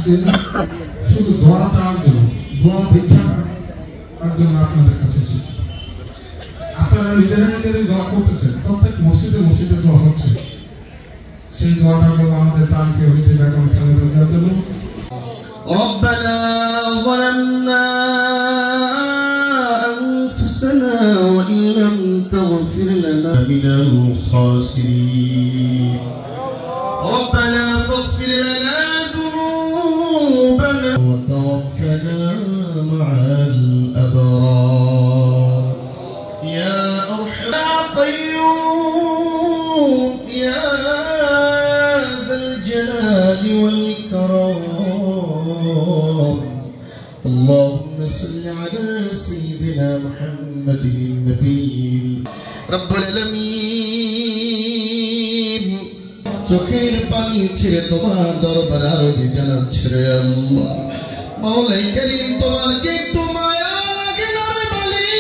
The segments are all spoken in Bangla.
আজকে শুধু দোয়া চাওয়ার জন্য, দোয়া ভিক্ষা করার জন্য আপনাদের কাছে এসেছি। আপনারা নিজেরা নিজেরাই দোয়া করতেছেন, প্রত্যেক মসজিদে মসজিদে দোয়া হচ্ছে। সেই দোয়াটা করবো আমাদের প্রাণকে হইতে বেগম খালেদা জিয়ার জন্য। ربنا ظلمنا أنفسنا وإن لم تغفر لنا من الخاسرين ربنا فاغفر لنا ذنوبنا وتوفنا مع الأبرار يا أرحم يا قيوم يا ذا الجلال والإكرام اللهم صل على سيدنا محمد النبي رب العالمين চোখের পানি ছেড়ে তোমার দরবারে আরজি জানাচ্ছি রে আল্লাহ মাওলাই করিম তোমার কি একটু মায়া লাগে না রে মালিক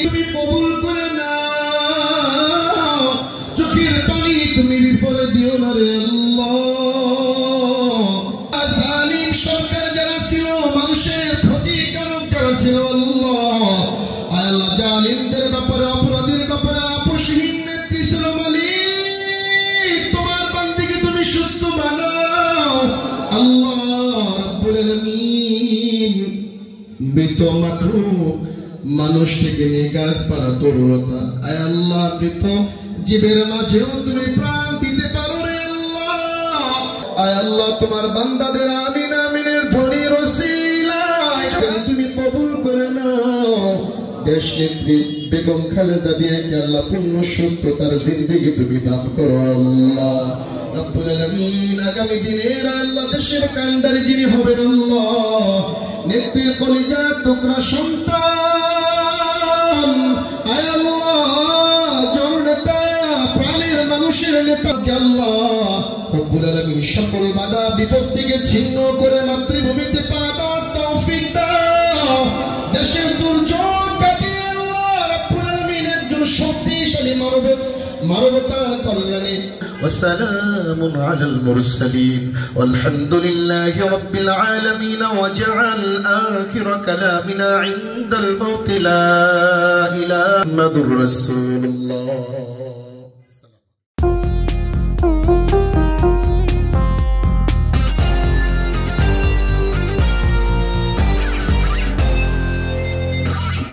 তুমি কবুল করে নাও চোখের পানি তুমি বিফলে দিও না রে আল্লাহ জালিম সরকার যারা ছিল মানুষের ক্ষতিকারক যারা ছিল আল্লাহ আল্লাহ জালিমদের ব্যাপারে অপরাধীর ব্যাপারে আপোষহীন নেত্রী ছিল মালিক তোমার বান্দিকে তুমি সুস্থ বানাও আল্লাহ রাব্বুল আলামিন মৃত মাকরুহ মানুষ থেকে নিয়ে গাছপালা তরুলতা আয় আল্লাহ মৃত জীবের মাঝেও তুমি প্রাণ দিতে পারো রে আল্লাহ আয় আল্লাহ তোমার বান্দাদের আমিন আমিনের ধ্বনির ওসিলায় তুমি কবুল করে নাও দেশ নেত্রী বেগম খালেদা জিয়াকে আল্লাহ পূর্ণ সুস্থতার জিন্দেগি তুমি দান করো আল্লাহ রব্বুল আলামিন আগামী দিনের আল্লাহ দেশের কান্ডারি যিনি হবেন আল্লাহ নেত্রীর কলিজার টুকরা সন্তান আয় আল্লাহ জননেতা প্রাণের মানুষের নেতা আল্লাহ রব্বুল আলামিন সকল বাধা বিপত্তিকে ছিন্ন করে মাতৃভূমিতে পা দেওয়ার তৌফিক দাও দেশের দুর্যোগ কাটিয়ে আল্লাহ রব্বুল আলামিন একজন শক্তিশালী মানবতার কল্যাণে وسلام على المرسلين والحمد لله رب العالمين وجعل آخر كلامنا عند الموت لا إله إلا محمد رسول الله